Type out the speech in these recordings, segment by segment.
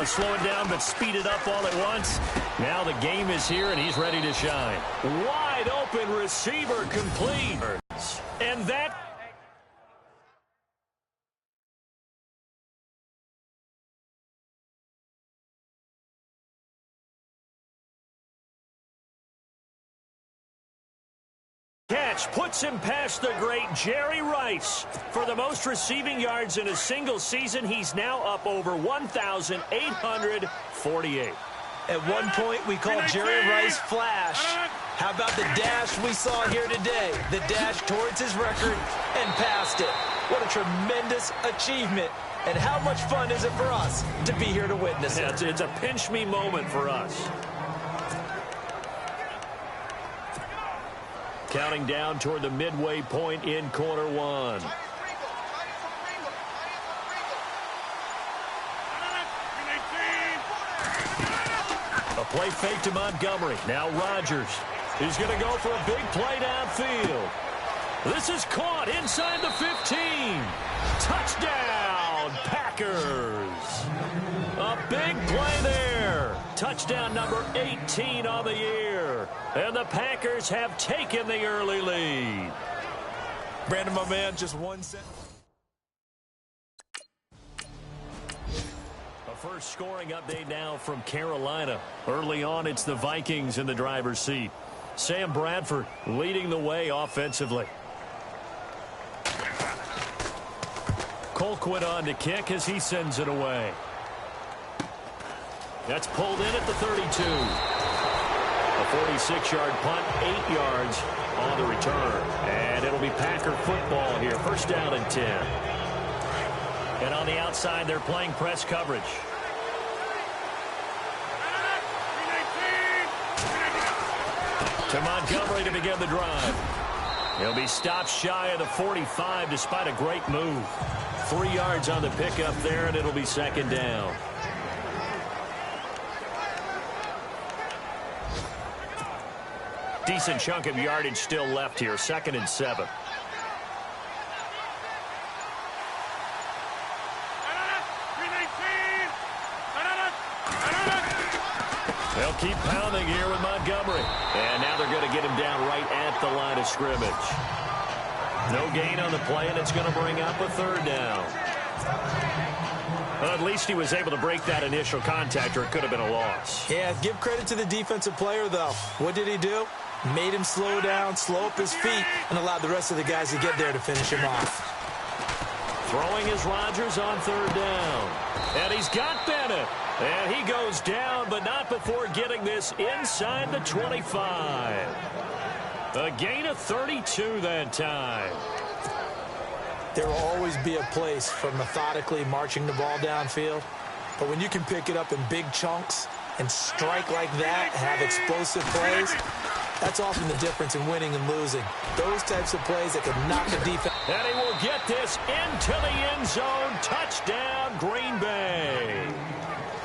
slow it down but speed it up all at once. Now the game is here, and he's ready to shine. Wide open receiver complete. And that... catch puts him past the great Jerry Rice. For the most receiving yards in a single season, he's now up over 1,848. At one point, we called Jerry Rice Flash. How about the dash we saw here today? The dash towards his record and past it. What a tremendous achievement. And how much fun is it for us to be here to witness it? It's a pinch-me moment for us. Counting down toward the midway point in quarter one. A play fake to Montgomery. Now Rodgers. He's going to go for a big play downfield. This is caught inside the 15. Touchdown, Packers. A big play there. Touchdown number 18 on the year. And the Packers have taken the early lead. Brandon, my man, just 1 second. A first scoring update now from Carolina. Early on, it's the Vikings in the driver's seat. Sam Bradford leading the way offensively. Colquitt on to kick as he sends it away. That's pulled in at the 32. A 46-yard punt, 8 yards on the return. And it'll be Packer football here. First down and 10. And on the outside, they're playing press coverage. To Montgomery to begin the drive. He'll be stopped shy of the 45 despite a great move. 3 yards on the pickup there, and it'll be second down. Decent chunk of yardage still left here. 2nd and 7. They'll keep pounding here with Montgomery. And now they're going to get him down right at the line of scrimmage. No gain on the play, and it's going to bring up a third down. Well, at least he was able to break that initial contact, or it could have been a loss. Yeah, give credit to the defensive player, though. What did he do? Made him slow down, slow up his feet, and allowed the rest of the guys to get there to finish him off. Throwing is Rodgers on third down. And he's got Bennett. And he goes down, but not before getting this inside the 25. A gain of 32 that time. There will always be a place for methodically marching the ball downfield. But when you can pick it up in big chunks and strike like that, have explosive plays, that's often the difference in winning and losing. Those types of plays that can knock a defense. And he will get this into the end zone. Touchdown, Green Bay.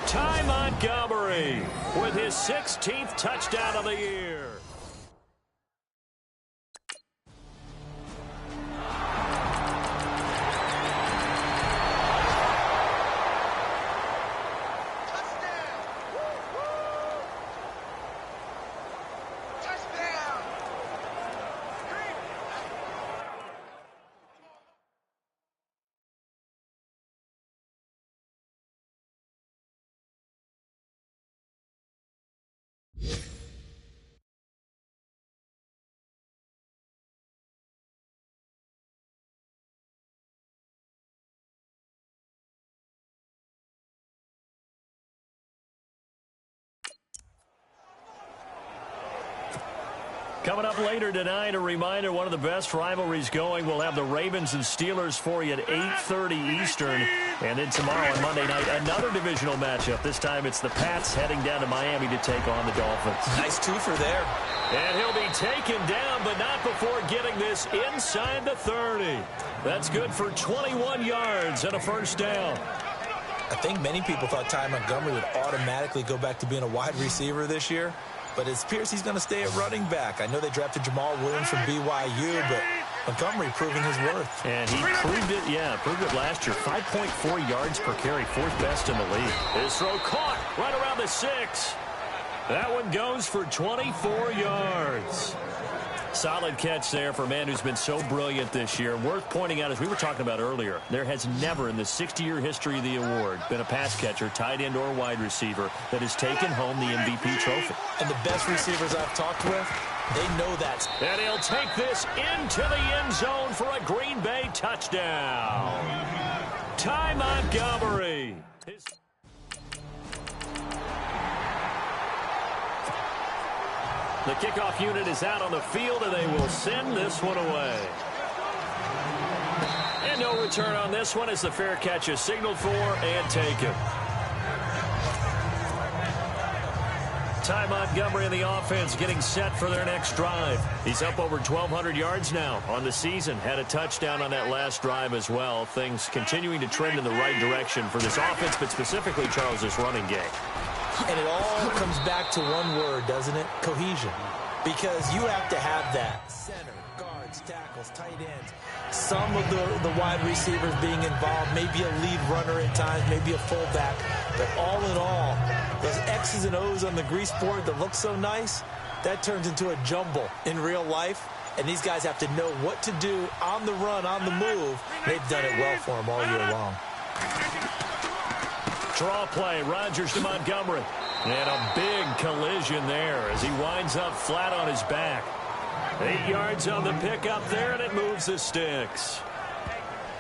Ty Montgomery with his 16th touchdown of the year. Coming up later tonight, a reminder, one of the best rivalries going. We'll have the Ravens and Steelers for you at 8:30 Eastern. And then tomorrow on Monday night, another divisional matchup. This time it's the Pats heading down to Miami to take on the Dolphins. Nice twofer there. And he'll be taken down, but not before getting this inside the 30. That's good for 21 yards and a first down. I think many people thought Ty Montgomery would automatically go back to being a wide receiver this year. But it appears he's going to stay at running back. I know they drafted Jamal Williams from BYU, but Montgomery proving his worth. And he proved it last year. 5.4 yards per carry, fourth best in the league. His throw caught right around the 6. That one goes for 24 yards. Solid catch there for a man who's been so brilliant this year. Worth pointing out, as we were talking about earlier, there has never in the 60-year history of the award been a pass catcher, tight end, or wide receiver that has taken home the MVP trophy. And the best receivers I've talked with, they know that. And he'll take this into the end zone for a Green Bay touchdown. Ty Montgomery. The kickoff unit is out on the field, and they will send this one away. And no return on this one as the fair catch is signaled for and taken. Ty Montgomery and the offense getting set for their next drive. He's up over 1,200 yards now on the season. Had a touchdown on that last drive as well. Things continuing to trend in the right direction for this offense, but specifically, Charles, this running game. And it all comes back to one word, doesn't it? Cohesion. Because you have to have that. Center, guards, tackles, tight ends. Some of the wide receivers being involved. Maybe a lead runner at times. Maybe a fullback. But all in all, those X's and O's on the grease board that look so nice, that turns into a jumble in real life. And these guys have to know what to do on the run, on the move. They've done it well for them all year long. Draw play, Rodgers to Montgomery. And a big collision there as he winds up flat on his back. 8 yards on the pickup there, and it moves the sticks.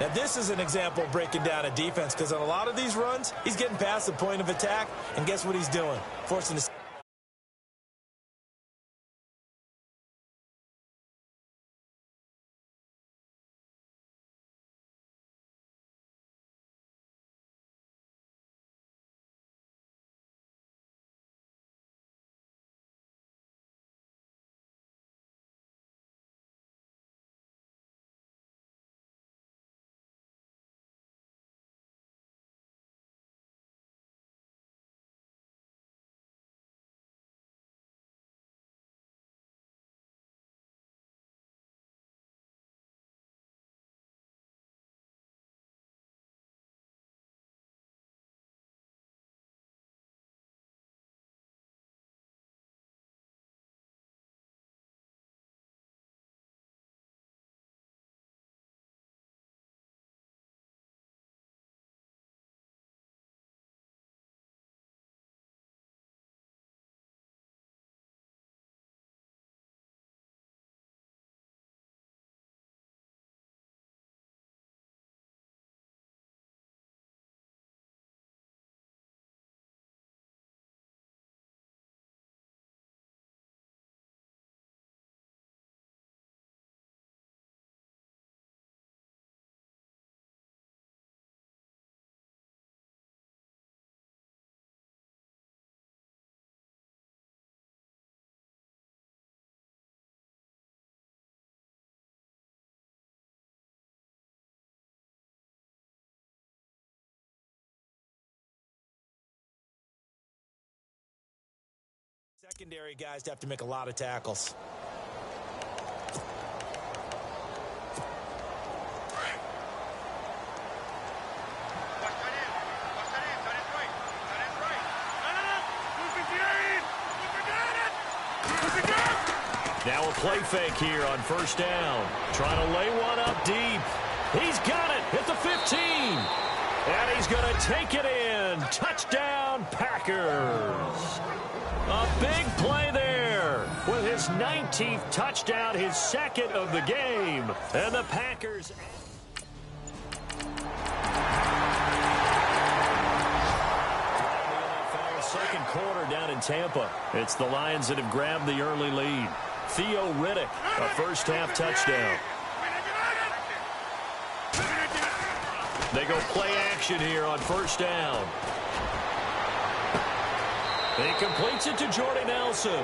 Now, this is an example of breaking down a defense, because on a lot of these runs, he's getting past the point of attack, and guess what he's doing? Forcing the... Secondary guys have to make a lot of tackles. Now a play fake here on first down. Trying to lay one up deep. He's got it at the 15. And he's going to take it in. Touchdown, Packers. A big play there with his 19th touchdown, his second of the game. And the Packers... Second quarter down in Tampa. It's the Lions that have grabbed the early lead. Theo Riddick, a first-half touchdown. They go play action here on first down. He completes it to Jordy Nelson.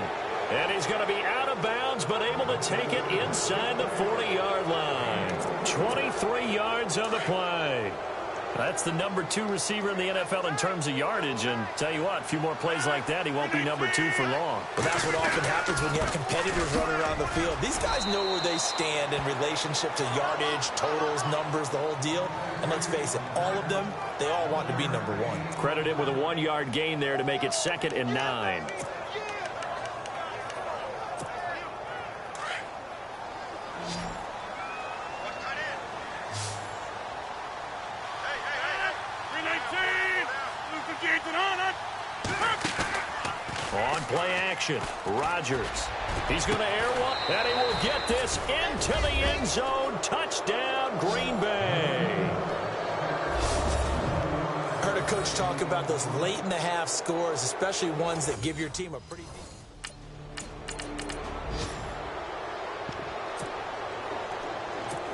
And he's going to be out of bounds, but able to take it inside the 40-yard line. 23 yards on the play. That's the number 2 receiver in the NFL in terms of yardage. And tell you what, a few more plays like that, he won't be number 2 for long. But that's what often happens when you have competitors running around the field. These guys know where they stand in relationship to yardage, totals, numbers, the whole deal. And let's face it, all of them, they all want to be number 1. Credit him with a 1-yard gain there to make it 2nd and 9. On play action, Rodgers. He's going to air one, and he will get this into the end zone. Touchdown, Green Bay. Heard a coach talk about those late-in-the-half scores, especially ones that give your team a pretty...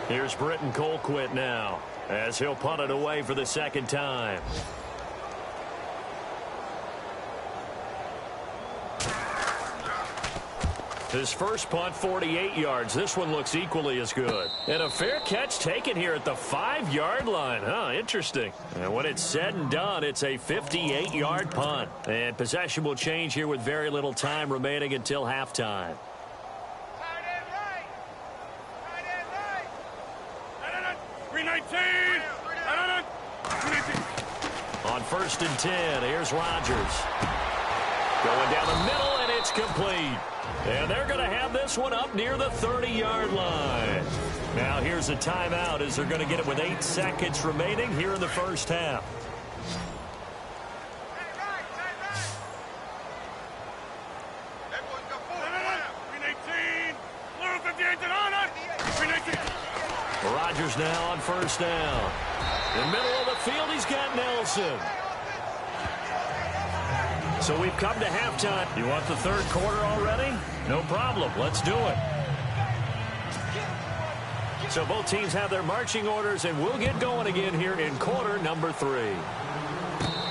Here's Britton Colquitt now, as he'll punt it away for the 2nd time. His first punt, 48 yards. This one looks equally as good. And a fair catch taken here at the 5-yard line. Huh, interesting. And when it's said and done, it's a 58-yard punt. And possession will change here with very little time remaining until halftime. On 1st and 10, here's Rodgers. Going down the middle, and it's complete. And they're going to have this one up near the 30-yard line. Now here's a timeout as they're going to get it with 8 seconds remaining here in the first half. Rodgers now on 1st down. In the middle of the field, he's got Nelson. So we've come to halftime. You want the 3rd quarter already? No problem. Let's do it. So both teams have their marching orders, and we'll get going again here in quarter number 3.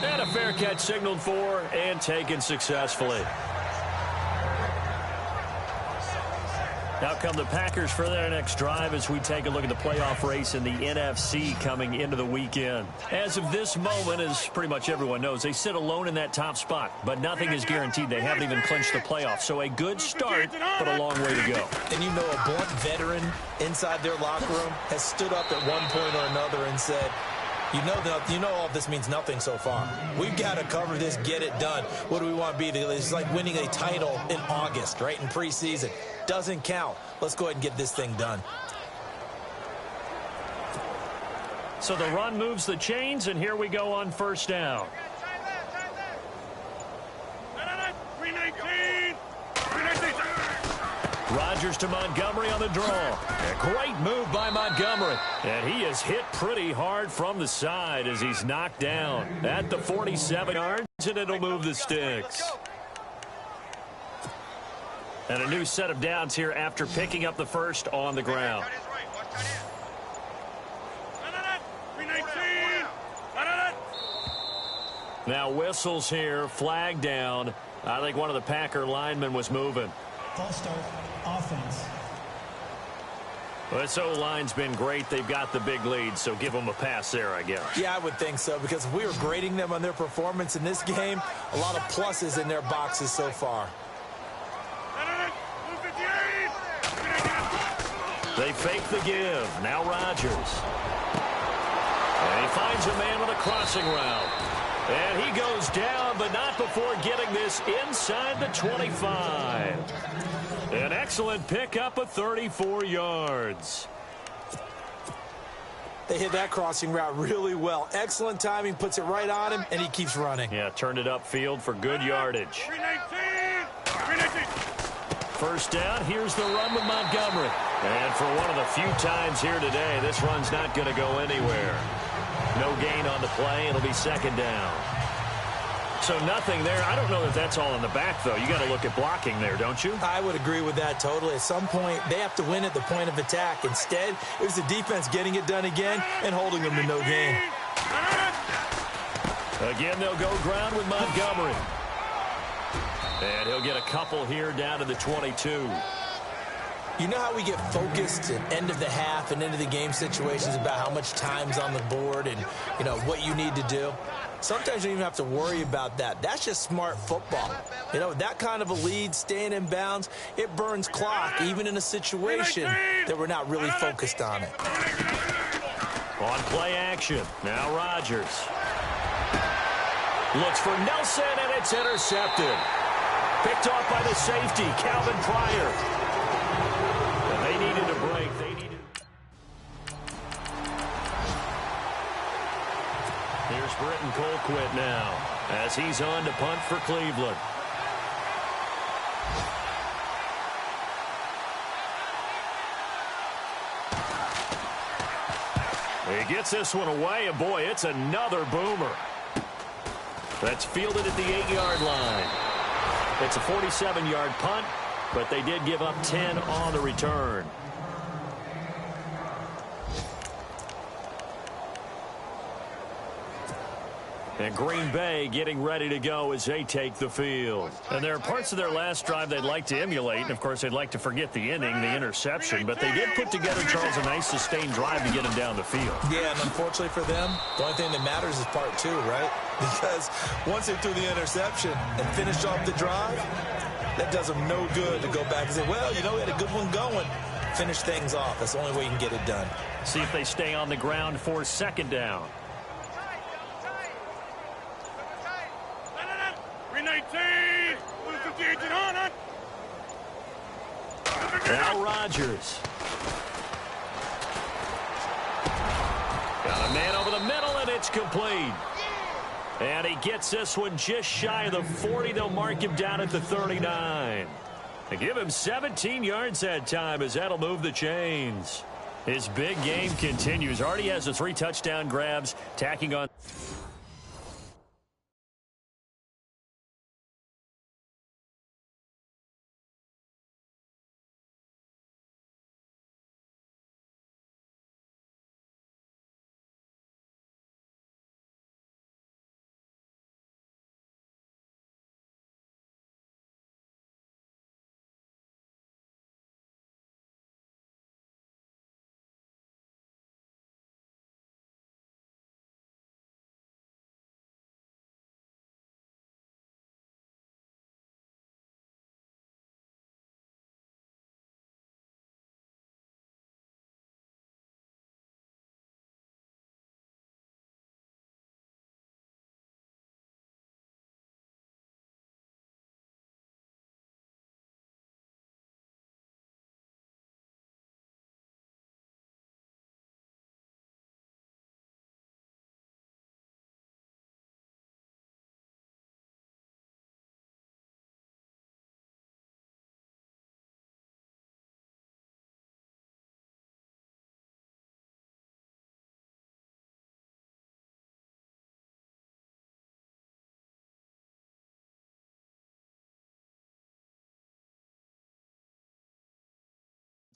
And a fair catch signaled for and taken successfully. Now come the Packers for their next drive as we take a look at the playoff race in the NFC coming into the weekend. As of this moment, as pretty much everyone knows, they sit alone in that top spot, but nothing is guaranteed. They haven't even clinched the playoffs, so a good start, but a long way to go. And you know, a blunt veteran inside their locker room has stood up at one point or another and said, you know all this means nothing so far. We've got to cover this, get it done. What do we want to be? It's like winning a title in August, right, in preseason. Doesn't count. Let's go ahead and get this thing done. So the run moves the chains, and here we go on 1st down. Rodgers to Montgomery on the draw. A great move by Montgomery. And he is hit pretty hard from the side as he's knocked down at the 47 yards, and it'll move the sticks. And a new set of downs here after picking up the first on the ground. Now whistles here, flag down. I think one of the Packer linemen was moving. False start, offense. Well, this O-line's been great. They've got the big lead, so give them a pass there, I guess. Yeah, I would think so, because if we were grading them on their performance in this game, a lot of pluses in their boxes so far. They fake the give. Now Rodgers. And he finds a man with a crossing route. And he goes down, but not before getting this inside the 25. An excellent pickup of 34 yards. They hit that crossing route really well. Excellent timing, puts it right on him, and he keeps running. Yeah, turned it upfield for good yardage. 1st down, here's the run with Montgomery. And for one of the few times here today, this run's not going to go anywhere. No gain on the play. It'll be 2nd down. So nothing there. I don't know that that's all in the back, though. You got to look at blocking there, don't you? I would agree with that totally. At some point, they have to win at the point of attack. Instead, it was the defense getting it done again and holding them to no gain. Again, they'll go ground with You know how we get focused at end of the half and into the game situations about how much time's on the board and, you know, what you need to do? Sometimes you don't even have to worry about that. That's just smart football. You know, that kind of a lead, staying in bounds, it burns clock, even in a situation that we're not really focused on it. On play action, now Rodgers. Looks for Nelson, and it's intercepted. Picked off by the safety, Calvin Pryor. And they needed a break. Here's Britton Colquitt now as he's on to punt for Cleveland. He gets this one away, and boy, it's another boomer. That's fielded at the 8-yard line. It's a 47-yard punt, but they did give up 10 on the return. And Green Bay getting ready to go as they take the field. And there are parts of their last drive they'd like to emulate. And, of course, they'd like to forget the inning, the interception. But they did put together, Charles, a nice sustained drive to get them down the field. Yeah, and unfortunately for them, the only thing that matters is part two, right? Because once they threw the interception and finished off the drive, that does them no good to go back and say, well, you know, we had a good one going. Finish things off. That's the only way you can get it done. See if they stay on the ground for second down. Now Rodgers. Got a man over the middle, and it's complete. And he gets this one just shy of the 40. They'll mark him down at the 39. They give him 17 yards that time as that'll move the chains. His big game continues. Already has the 3 touchdown grabs, tacking on.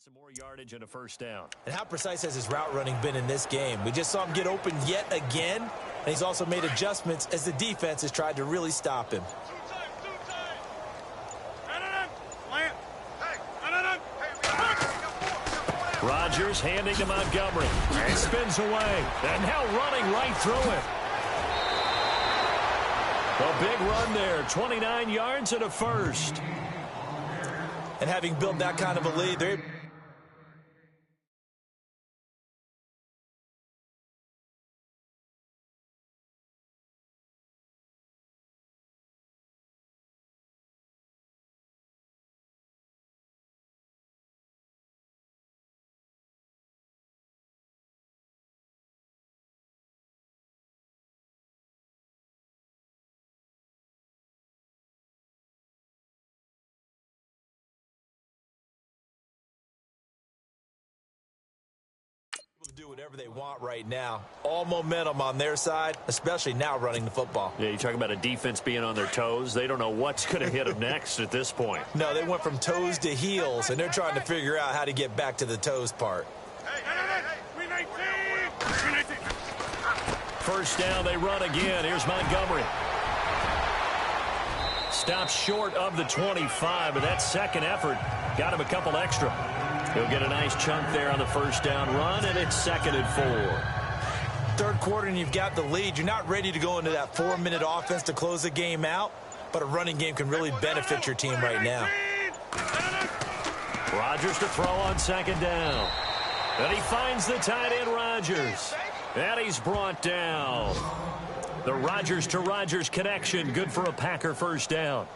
Some more yardage and a first down. And how precise has his route running been in this game? We just saw him get open yet again, and he's also made adjustments as the defense has tried to really stop him. Rodgers handing to Montgomery. And spins away. And now running right through it. A big run there. 29 yards and a first. And having built that kind of a lead, they're to do whatever they want right now. All momentum on their side, especially now running the football. Yeah, you talk about a defense being on their toes. They don't know what's going to hit them next at this point. No, they went from toes to heels, and they're trying to figure out how to get back to the toes part. First down, they run again. Here's Montgomery. Stops short of the 25, but that second effort got him a couple extra. He'll get a nice chunk there on the first down run, and it's 2nd and 4. Third quarter and you've got the lead. You're not ready to go into that 4-minute offense to close the game out, but a running game can really benefit your team right now. Rodgers to throw on 2nd down. And he finds the tight end, Rodgers. And he's brought down. The Rodgers to Rodgers connection, good for a Packer first down.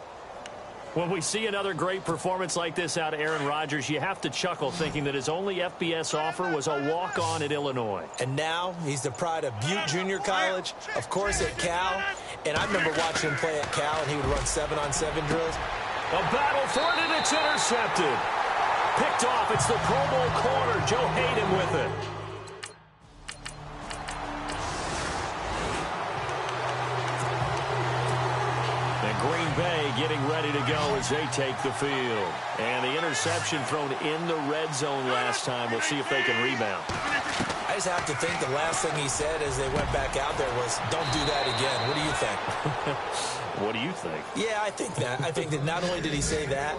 When we see another great performance like this out of Aaron Rodgers, you have to chuckle thinking that his only FBS offer was a walk-on at Illinois. And now he's the pride of Butte Junior College, of course at Cal. And I remember watching him play at Cal, and he would run 7-on-7 drills. A battle for it, and it's intercepted. Picked off. It's the Pro Bowl corner. Joe Hayden with it. And Green Bay getting ready to go as they take the field. And the interception thrown in the red zone last time. We'll see if they can rebound. I just have to think the last thing he said as they went back out there was, don't do that again. What do you think? What do you think? Yeah, I think that. I think that not only did he say that,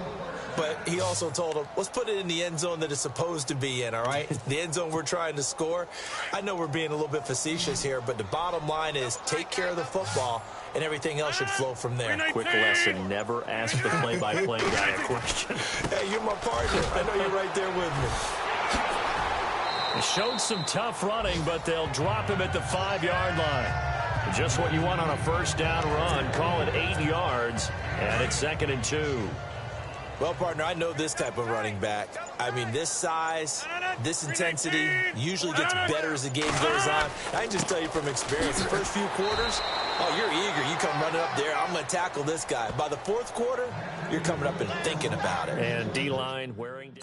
but he also told him, let's put it in the end zone that it's supposed to be in, all right? The end zone we're trying to score. I know we're being a little bit facetious here, but the bottom line is take care of the football, and everything else should flow from there. Quick lesson, never ask the play-by-play guy a question. Hey, you're my partner. I know you're right there with me. He showed some tough running, but they'll drop him at the 5-yard line. Just what you want on a first down run. Call it 8 yards, and it's 2nd and 2. Well, partner, I know this type of running back. I mean, this size, this intensity usually gets better as the game goes on. I can just tell you from experience, the first few quarters, oh, you're eager. You come running up there, I'm going to tackle this guy. By the fourth quarter, you're coming up and thinking about it. And D-line wearing...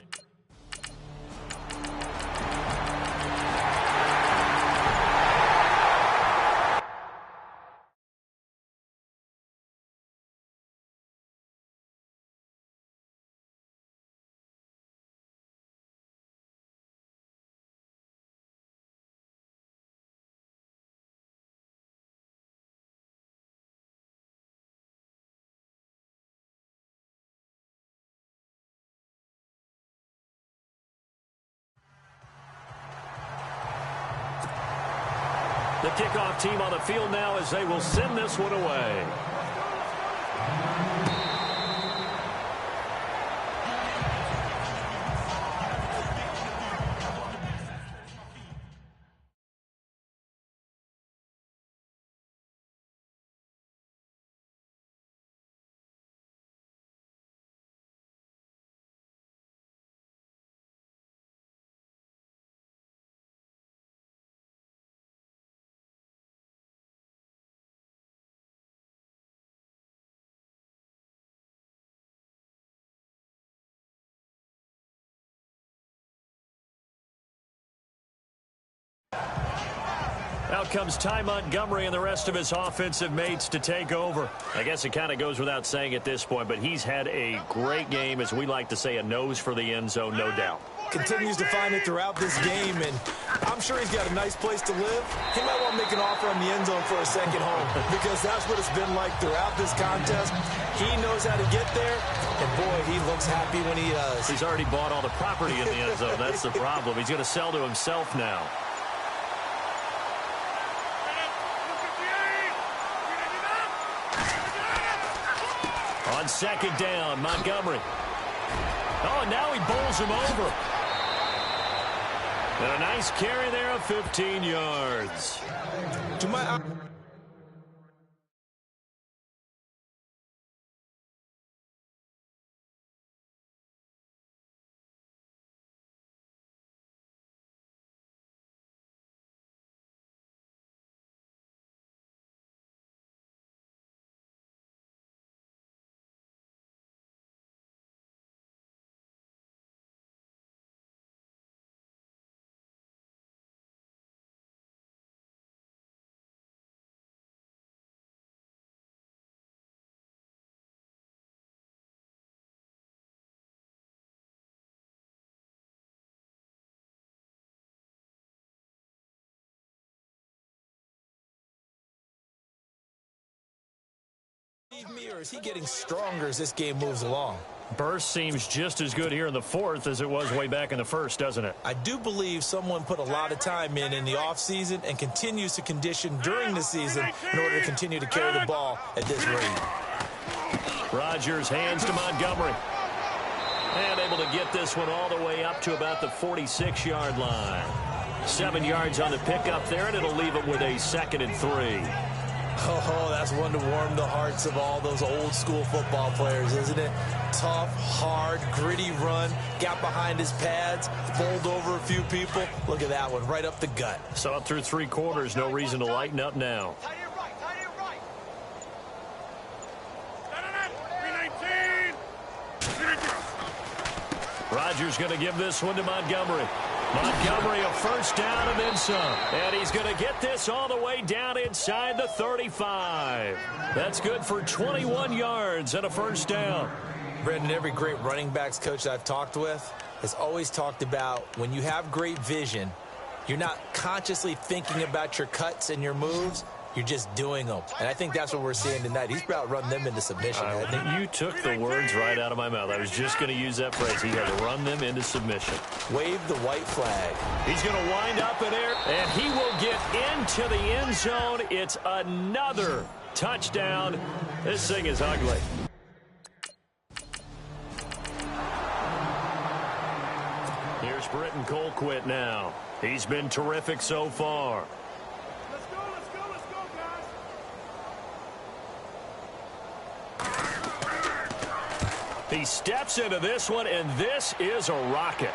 The kickoff team on the field now as they will send this one away. Out comes Ty Montgomery and the rest of his offensive mates to take over. I guess it kind of goes without saying at this point, but he's had a great game, as we like to say, a nose for the end zone, no doubt. Continues to find it throughout this game, and I'm sure he's got a nice place to live. He might want to make an offer on the end zone for a second home, because that's what it's been like throughout this contest. He knows how to get there, and boy, he looks happy when he does. He's already bought all the property in the end zone. That's the problem. He's going to sell to himself now. On 2nd down, Montgomery. Oh, now he bowls him over. And a nice carry there of 15 yards. To my... Me, or is he getting stronger as this game moves along? Burst seems just as good here in the fourth as it was way back in the first, doesn't it? I do believe someone put a lot of time in the offseason and continues to condition during the season in order to continue to carry the ball at this rate. Rodgers hands to Montgomery. And able to get this one all the way up to about the 46-yard line. 7 yards on the pickup there, and it'll leave it with a 2nd and 3. Oh, that's one to warm the hearts of all those old-school football players, isn't it? Tough, hard, gritty run, got behind his pads, bowled over a few people. Look at that one, right up the gut. So up through 3 quarters, no reason to lighten up now. Rodgers going to give this one to Montgomery. Montgomery, a first down and then some. And he's going to get this all the way down inside the 35. That's good for 21 yards and a first down. Brendan, every great running backs coach I've talked with has always talked about when you have great vision, you're not consciously thinking about your cuts and your moves. You're just doing them. And I think that's what we're seeing tonight. He's about to run them into submission. I think you took the words right out of my mouth. I was just going to use that phrase. He had to run them into submission. Wave the white flag. He's going to wind up in air, and he will get into the end zone. It's another touchdown. This thing is ugly. Here's Britton Colquitt now. He's been terrific so far. He steps into this one, and this is a rocket.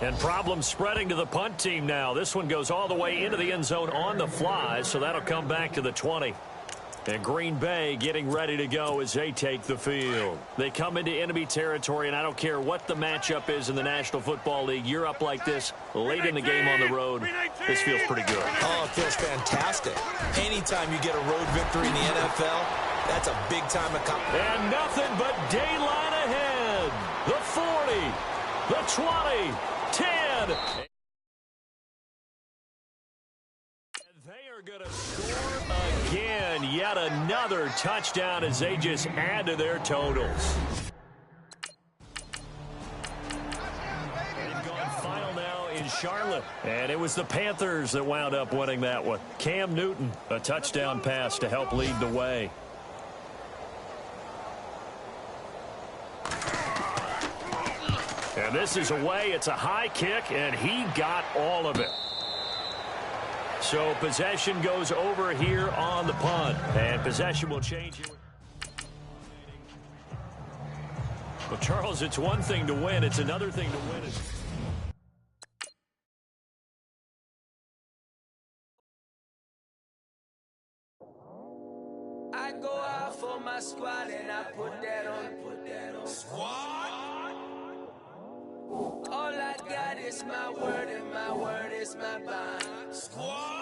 And problems spreading to the punt team now. This one goes all the way into the end zone on the fly, so that'll come back to the 20. And Green Bay getting ready to go as they take the field. They come into enemy territory, and I don't care what the matchup is in the National Football League. You're up like this late in the game on the road. This feels pretty good. Oh, it feels fantastic. Anytime you get a road victory in the NFL, that's a big-time accomplishment. And nothing but daylight ahead. The 40, the 20, 10. And they are going to score again. Yet another touchdown as they just add to their totals. They've gone final now in Charlotte. And it was the Panthers that wound up winning that one. Cam Newton, a touchdown pass to help lead the way. And this is away. It's a high kick, and he got all of it. So possession goes over here on the punt, and possession will change here. Well, Charles, it's one thing to win. It's another thing to win it. I go out for my squad, and I put that on. Squad? All I got is my word, and my word is my bond. Squad!